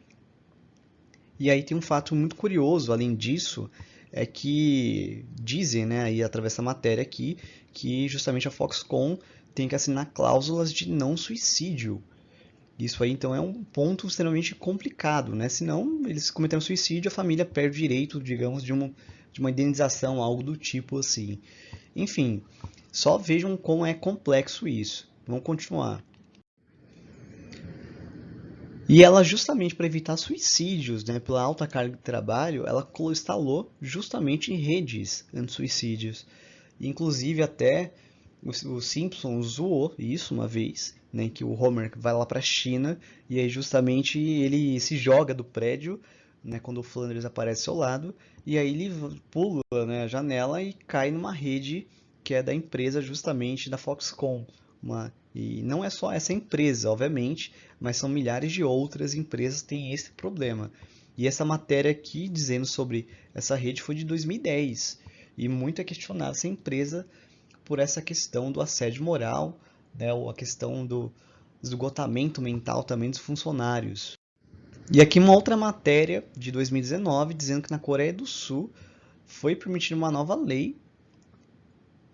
E aí tem um fato muito curioso, além disso, é que dizem, né, aí através da matéria aqui, que justamente a Foxconn tem que assinar cláusulas de não suicídio. Isso aí então é um ponto extremamente complicado, né? Senão eles cometeram suicídio, a família perde o direito, digamos, de uma indenização, algo do tipo assim. Enfim, só vejam como é complexo isso. Vamos continuar. E ela, justamente para evitar suicídios, né, pela alta carga de trabalho, ela instalou justamente redes anti-suicídios. Inclusive até o Simpsons zoou isso uma vez, né, que o Homer vai lá para a China e aí justamente ele se joga do prédio, né, quando o Flanders aparece ao lado, e aí ele pula, né, a janela e cai numa rede que é da empresa justamente da Foxconn. E não é só essa empresa, obviamente, mas são milhares de outras empresas que têm esse problema. E essa matéria aqui dizendo sobre essa rede foi de 2010 e muito é questionada essa empresa por essa questão do assédio moral, né, ou a questão do esgotamento mental também dos funcionários. E aqui uma outra matéria de 2019 dizendo que na Coreia do Sul foi permitida uma nova lei.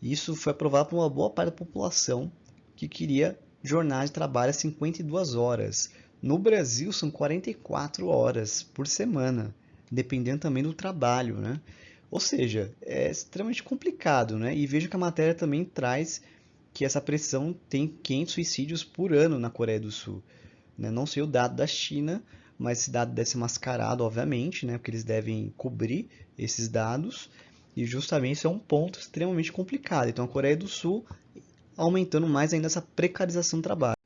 Isso foi aprovado por uma boa parte da população que queria jornada de trabalho a 52 horas. No Brasil são 44 horas por semana, dependendo também do trabalho, né? Ou seja, é extremamente complicado, né? E veja que a matéria também traz que essa pressão tem 500 suicídios por ano na Coreia do Sul, né? Não sei o dado da China, mas esse dado deve ser mascarado, obviamente, né? Porque eles devem cobrir esses dados. E justamente isso é um ponto extremamente complicado. Então a Coreia do Sul aumentando mais ainda essa precarização do trabalho.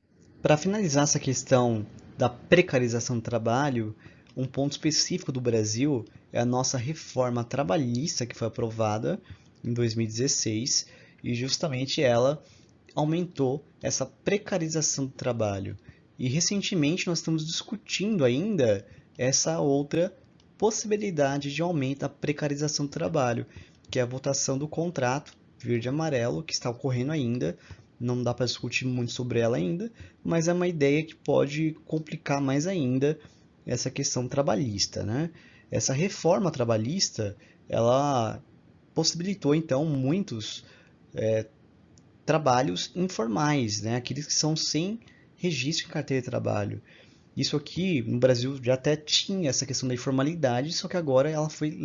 Para finalizar essa questão da precarização do trabalho, um ponto específico do Brasil é a nossa reforma trabalhista que foi aprovada em 2016 e justamente ela aumentou essa precarização do trabalho. E recentemente nós estamos discutindo ainda essa outra possibilidade de aumento da precarização do trabalho, que é a votação do contrato verde e amarelo, que está ocorrendo ainda. Não dá para discutir muito sobre ela ainda, mas é uma ideia que pode complicar mais ainda essa questão trabalhista, né? Essa reforma trabalhista, ela possibilitou então muitos trabalhos informais, né? Aqueles que são sem registro em carteira de trabalho. Isso aqui no Brasil já até tinha essa questão da informalidade, só que agora ela foi,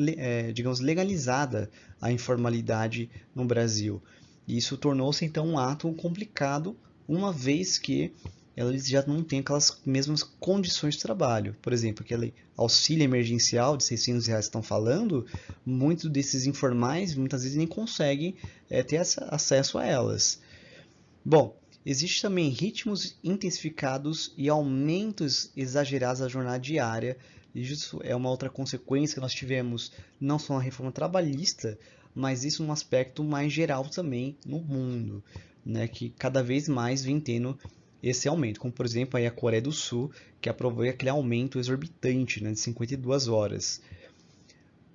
digamos, legalizada a informalidade no Brasil. E isso tornou-se então um ato complicado, uma vez que eles já não têm aquelas mesmas condições de trabalho. Por exemplo, aquele auxílio emergencial de R$ 600 que estão falando, muitos desses informais muitas vezes nem conseguem ter acesso a elas. Bom, existe também ritmos intensificados e aumentos exagerados da jornada diária. E isso é uma outra consequência que nós tivemos não só na reforma trabalhista, mas isso num aspecto mais geral também no mundo, né, que cada vez mais vem tendo esse aumento, como por exemplo aí a Coreia do Sul, que aprovou aquele aumento exorbitante, né, de 52 horas.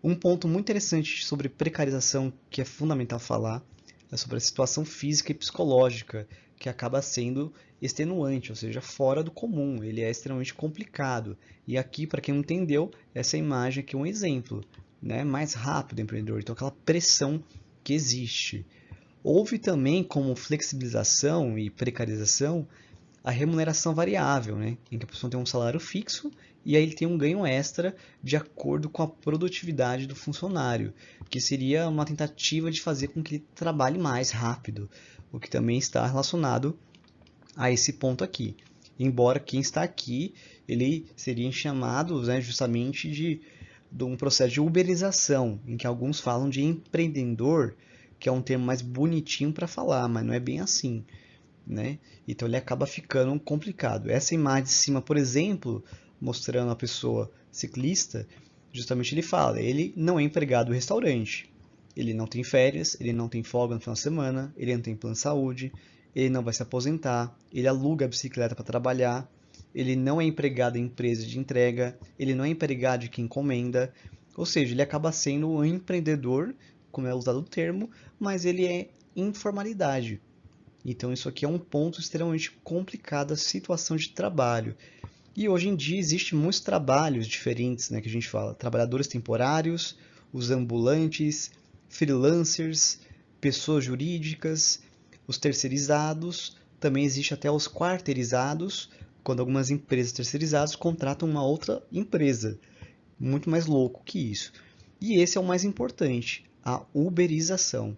Um ponto muito interessante sobre precarização que é fundamental falar é sobre a situação física e psicológica, que acaba sendo extenuante, ou seja, fora do comum, ele é extremamente complicado. E aqui, para quem não entendeu, essa imagem aqui é um exemplo, né? Mais rápido empreendedor, então aquela pressão que existe. Houve também como flexibilização e precarização a remuneração variável, né? Em que a pessoa tem um salário fixo e aí ele tem um ganho extra de acordo com a produtividade do funcionário, que seria uma tentativa de fazer com que ele trabalhe mais rápido, o que também está relacionado a esse ponto aqui. Embora quem está aqui, ele seria chamado, né, justamente de um processo de uberização, em que alguns falam de empreendedor, que é um termo mais bonitinho para falar, mas não é bem assim, né? Então ele acaba ficando complicado. Essa imagem de cima, por exemplo, mostrando a pessoa ciclista, justamente ele fala, ele não é empregado do restaurante, ele não tem férias, ele não tem folga no final de semana, ele não tem plano de saúde, ele não vai se aposentar, ele aluga a bicicleta para trabalhar, ele não é empregado em empresa de entrega, ele não é empregado de quem encomenda, ou seja, ele acaba sendo um empreendedor, como é usado o termo, mas ele é informalidade. Então isso aqui é um ponto extremamente complicado da situação de trabalho. E hoje em dia existem muitos trabalhos diferentes, né, que a gente fala, trabalhadores temporários, os ambulantes, freelancers, pessoas jurídicas, os terceirizados, também existe até os quarteirizados, quando algumas empresas terceirizadas contratam uma outra empresa. Muito mais louco que isso. E esse é o mais importante, a uberização,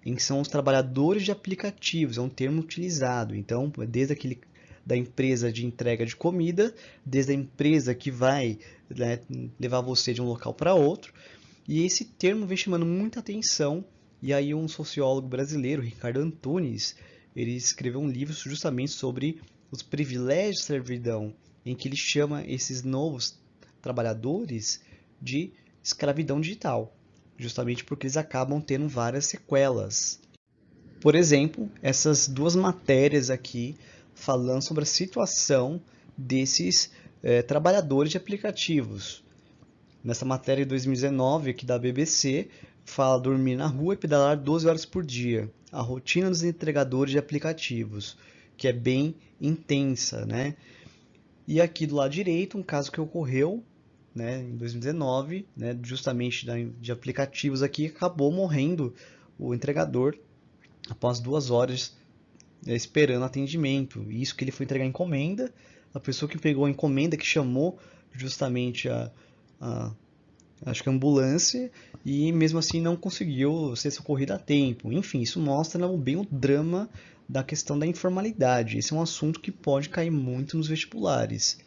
em que são os trabalhadores de aplicativos, é um termo utilizado. Então, desde aquele da empresa de entrega de comida, desde a empresa que vai, né, levar você de um local para outro. E esse termo vem chamando muita atenção. E aí um sociólogo brasileiro, Ricardo Antunes, ele escreveu um livro justamente sobre os privilégios da servidão, em que ele chama esses novos trabalhadores de escravidão digital, justamente porque eles acabam tendo várias sequelas. Por exemplo, essas duas matérias aqui falando sobre a situação desses trabalhadores de aplicativos. Nessa matéria de 2019 aqui da BBC, fala dormir na rua e pedalar 12 horas por dia. A rotina dos entregadores de aplicativos, que é bem intensa, né? E aqui do lado direito, um caso que ocorreu, né, em 2019, né, justamente de aplicativos aqui, acabou morrendo o entregador após 2 horas esperando atendimento. Isso que ele foi entregar a encomenda, a pessoa que pegou a encomenda, que chamou justamente a acho que a ambulância, e mesmo assim não conseguiu ser socorrida a tempo. Enfim, isso mostra bem o drama da questão da informalidade. Esse é um assunto que pode cair muito nos vestibulares.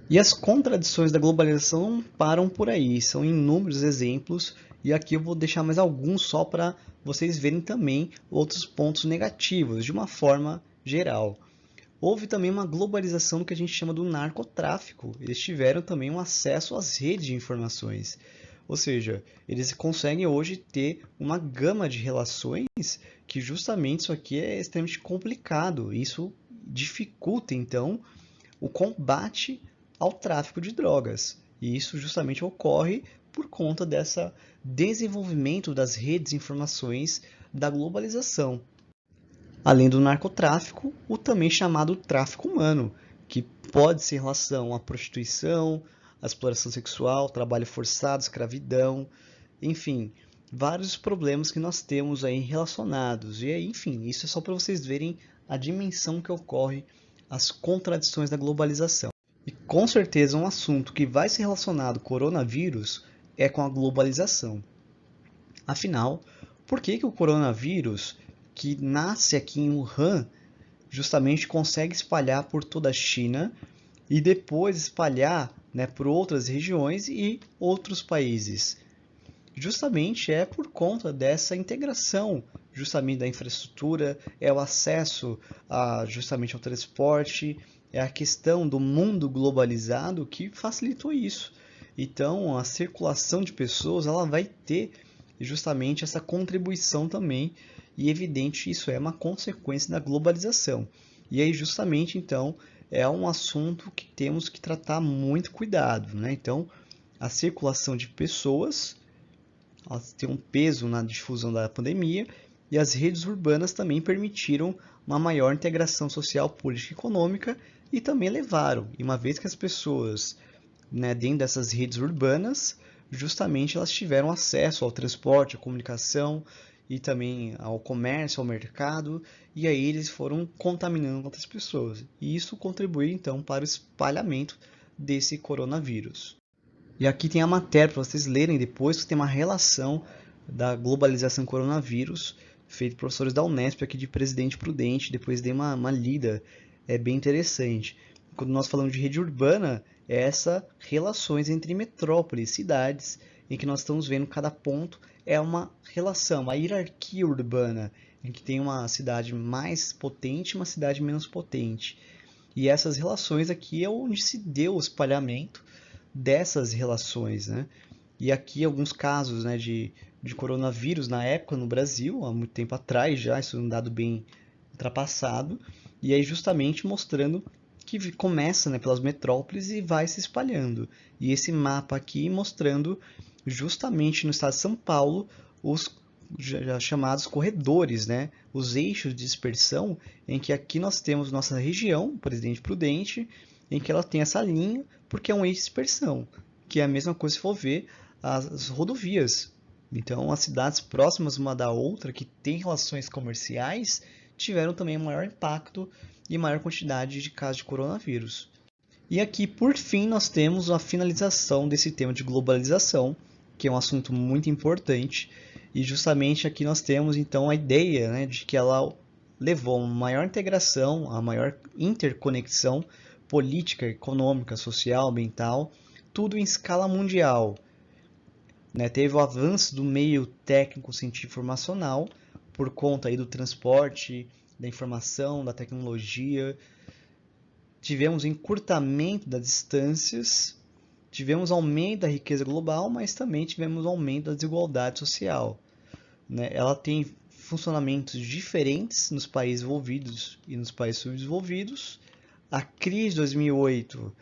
E as contradições da globalização não param por aí, são inúmeros exemplos, e aqui eu vou deixar mais alguns só para vocês verem também outros pontos negativos, de uma forma geral. Houve também uma globalização do que a gente chama do narcotráfico. Eles tiveram também um acesso às redes de informações. Ou seja, eles conseguem hoje ter uma gama de relações que justamente isso aqui é extremamente complicado. Isso dificulta, então, o combate ao tráfico de drogas. E isso justamente ocorre por conta desse desenvolvimento das redes de informações da globalização. Além do narcotráfico, o também chamado tráfico humano, que pode ser em relação à prostituição, à exploração sexual, trabalho forçado, escravidão, enfim, vários problemas que nós temos aí relacionados. E aí, enfim, isso é só para vocês verem a dimensão que ocorre as contradições da globalização. E com certeza um assunto que vai ser relacionado ao coronavírus é com a globalização. Afinal, por que o coronavírus, que nasce aqui em Wuhan, justamente consegue espalhar por toda a China e depois espalhar, né, por outras regiões e outros países? Justamente é por conta dessa integração, justamente da infraestrutura, é o acesso justamente ao transporte, é a questão do mundo globalizado que facilitou isso. Então, a circulação de pessoas ela vai ter justamente essa contribuição também, e evidente isso é uma consequência da globalização. E aí, justamente, então, é um assunto que temos que tratar muito cuidado, né? Então, a circulação de pessoas tem um peso na difusão da pandemia, e as redes urbanas também permitiram uma maior integração social, política e econômica, e também levaram, e uma vez que as pessoas, né, dentro dessas redes urbanas, justamente elas tiveram acesso ao transporte, à comunicação e também ao comércio, ao mercado, e aí eles foram contaminando outras pessoas. E isso contribuiu então para o espalhamento desse coronavírus. E aqui tem a matéria para vocês lerem depois, que tem uma relação da globalização e coronavírus, feito por professores da Unesp aqui de Presidente Prudente, depois dei uma lida, é bem interessante. Quando nós falamos de rede urbana, é essas relações entre metrópoles, cidades, em que nós estamos vendo cada ponto é uma relação, uma hierarquia urbana, em que tem uma cidade mais potente e uma cidade menos potente. E essas relações aqui é onde se deu o espalhamento dessas relações, né? E aqui alguns casos, né, de coronavírus na época no Brasil, há muito tempo atrás já, isso é um dado bem ultrapassado, e aí justamente mostrando que começa, né, pelas metrópoles e vai se espalhando. E esse mapa aqui mostrando justamente no estado de São Paulo os chamados corredores, né, os eixos de dispersão, em que aqui nós temos nossa região, Presidente Prudente, em que ela tem essa linha, porque é um eixo de dispersão, que é a mesma coisa se for ver as rodovias. Então, as cidades próximas uma da outra, que têm relações comerciais, tiveram também um maior impacto e maior quantidade de casos de coronavírus. E aqui, por fim, nós temos a finalização desse tema de globalização, que é um assunto muito importante, e justamente aqui nós temos então a ideia, né, de que ela levou a uma maior integração, a maior interconexão política, econômica, social, ambiental, tudo em escala mundial. Né? Teve o avanço do meio técnico científico informacional por conta aí do transporte, da informação, da tecnologia. Tivemos encurtamento das distâncias, tivemos aumento da riqueza global, mas também tivemos aumento da desigualdade social. Né? Ela tem funcionamentos diferentes nos países envolvidos e nos países subdesenvolvidos. A crise de 2008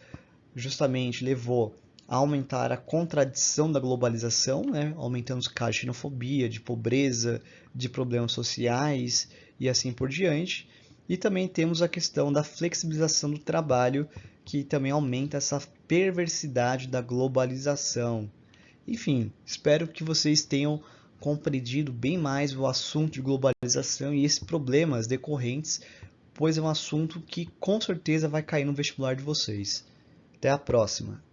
justamente levou a aumentar a contradição da globalização, né? Aumentando os casos de xenofobia, de pobreza, de problemas sociais e assim por diante. E também temos a questão da flexibilização do trabalho, que também aumenta essa perversidade da globalização. Enfim, espero que vocês tenham compreendido bem mais o assunto de globalização e esses problemas decorrentes, pois é um assunto que com certeza vai cair no vestibular de vocês. Até a próxima!